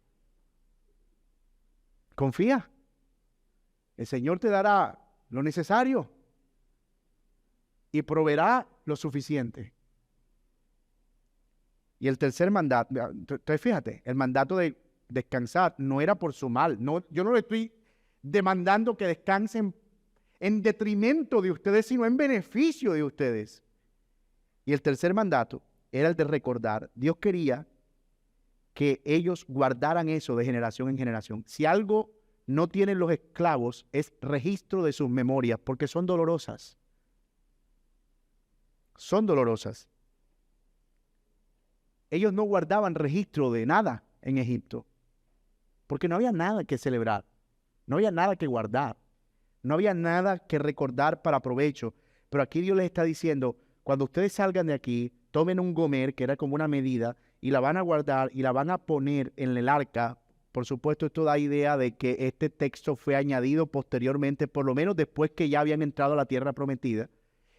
Confía. El Señor te dará lo necesario y proveerá lo suficiente. Y el tercer mandato, entonces fíjate, el mandato de descansar no era por su mal. No, yo no le estoy demandando que descansen en detrimento de ustedes, sino en beneficio de ustedes. Y el tercer mandato era el de recordar. Dios quería que ellos guardaran eso de generación en generación. Si algo no tienen los esclavos, es registro de sus memorias, porque son dolorosas. Son dolorosas. Ellos no guardaban registro de nada en Egipto, porque no había nada que celebrar, no había nada que guardar, no había nada que recordar para provecho. Pero aquí Dios les está diciendo, cuando ustedes salgan de aquí, tomen un gomer, que era como una medida, y la van a guardar y la van a poner en el arca. Por supuesto, esto da idea de que este texto fue añadido posteriormente, por lo menos después que ya habían entrado a la tierra prometida,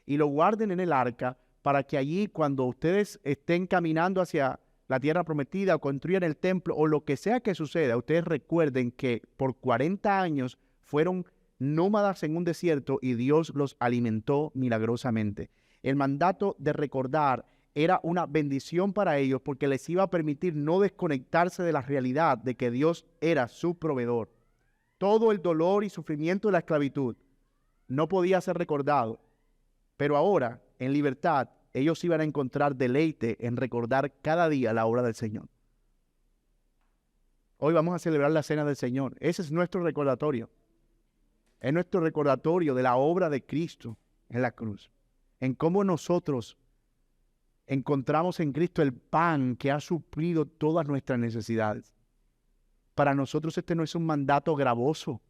y lo guarden en el arca para que allí, cuando ustedes estén caminando hacia la tierra prometida o construyan el templo o lo que sea que suceda, ustedes recuerden que por 40 años fueron nómadas en un desierto y Dios los alimentó milagrosamente. El mandato de recordar era una bendición para ellos porque les iba a permitir no desconectarse de la realidad de que Dios era su proveedor. Todo el dolor y sufrimiento de la esclavitud no podía ser recordado, pero ahora, en libertad, ellos iban a encontrar deleite en recordar cada día la obra del Señor. Hoy vamos a celebrar la Cena del Señor. Ese es nuestro recordatorio. Es nuestro recordatorio de la obra de Cristo en la cruz. En cómo nosotros encontramos en Cristo el pan que ha suplido todas nuestras necesidades. Para nosotros este no es un mandato gravoso.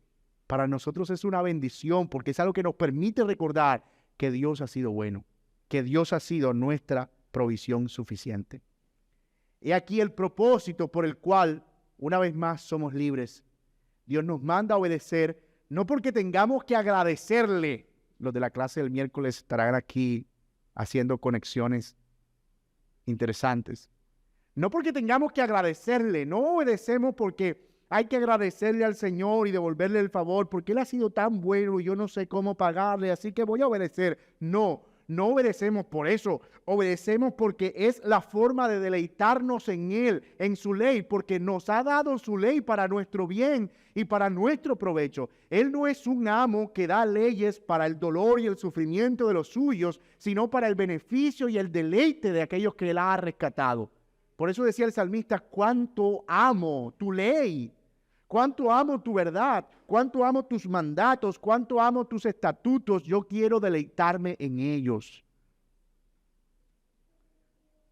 Para nosotros es una bendición porque es algo que nos permite recordar que Dios ha sido bueno, que Dios ha sido nuestra provisión suficiente. He aquí el propósito por el cual, una vez más, somos libres. Dios nos manda a obedecer, no porque tengamos que agradecerle. Los de la clase del miércoles estarán aquí haciendo conexiones interesantes. No porque tengamos que agradecerle, no obedecemos porque hay que agradecerle al Señor y devolverle el favor, porque Él ha sido tan bueno y yo no sé cómo pagarle, así que voy a obedecer. No, no obedecemos por eso, obedecemos porque es la forma de deleitarnos en Él, en su ley, porque nos ha dado su ley para nuestro bien y para nuestro provecho. Él no es un amo que da leyes para el dolor y el sufrimiento de los suyos, sino para el beneficio y el deleite de aquellos que Él ha rescatado. Por eso decía el salmista, cuánto amo tu ley, cuánto amo tu verdad, cuánto amo tus mandatos, cuánto amo tus estatutos, yo quiero deleitarme en ellos.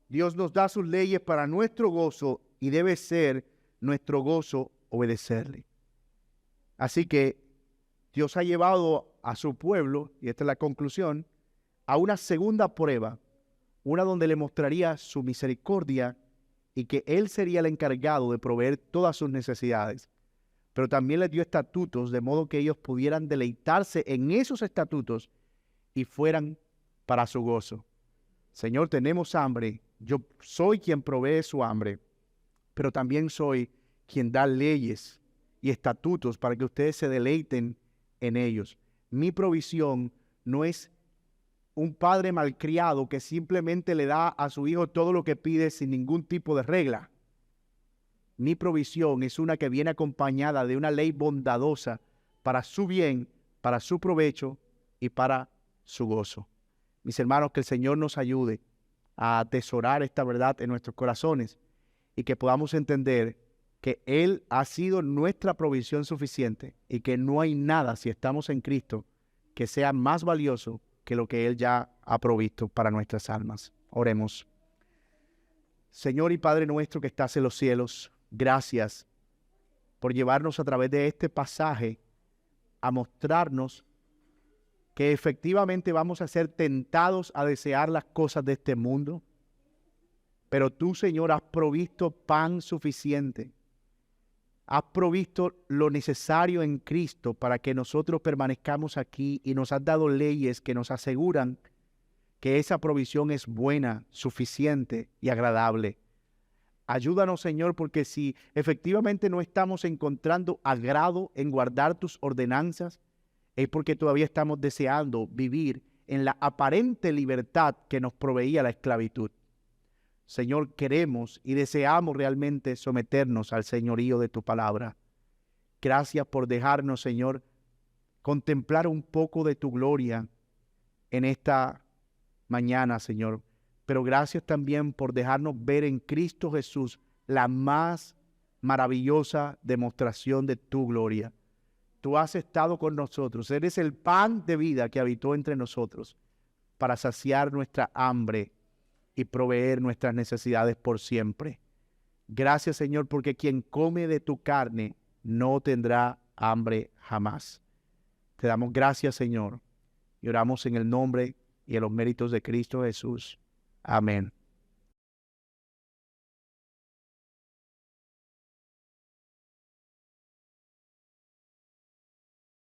Dios nos da sus leyes para nuestro gozo y debe ser nuestro gozo obedecerle. Así que Dios ha llevado a su pueblo, y esta es la conclusión, a una segunda prueba, una donde le mostraría su misericordia y que Él sería el encargado de proveer todas sus necesidades. Pero también les dio estatutos de modo que ellos pudieran deleitarse en esos estatutos y fueran para su gozo. Señor, tenemos hambre. Yo soy quien provee su hambre, pero también soy quien da leyes y estatutos para que ustedes se deleiten en ellos. Mi provisión no es un padre malcriado que simplemente le da a su hijo todo lo que pide sin ningún tipo de regla. Mi provisión es una que viene acompañada de una ley bondadosa para su bien, para su provecho y para su gozo. Mis hermanos, que el Señor nos ayude a atesorar esta verdad en nuestros corazones y que podamos entender que Él ha sido nuestra provisión suficiente y que no hay nada, si estamos en Cristo, que sea más valioso que lo que Él ya ha provisto para nuestras almas. Oremos. Señor y Padre nuestro que estás en los cielos, gracias por llevarnos a través de este pasaje a mostrarnos que efectivamente vamos a ser tentados a desear las cosas de este mundo. Pero tú, Señor, has provisto pan suficiente. Has provisto lo necesario en Cristo para que nosotros permanezcamos aquí y nos has dado leyes que nos aseguran que esa provisión es buena, suficiente y agradable. Ayúdanos, Señor, porque si efectivamente no estamos encontrando agrado en guardar tus ordenanzas, es porque todavía estamos deseando vivir en la aparente libertad que nos proveía la esclavitud. Señor, queremos y deseamos realmente someternos al señorío de tu palabra. Gracias por dejarnos, Señor, contemplar un poco de tu gloria en esta mañana, Señor. Pero gracias también por dejarnos ver en Cristo Jesús la más maravillosa demostración de tu gloria. Tú has estado con nosotros. Eres el pan de vida que habitó entre nosotros para saciar nuestra hambre y proveer nuestras necesidades por siempre. Gracias, Señor, porque quien come de tu carne no tendrá hambre jamás. Te damos gracias, Señor, y oramos en el nombre y en los méritos de Cristo Jesús. Amén.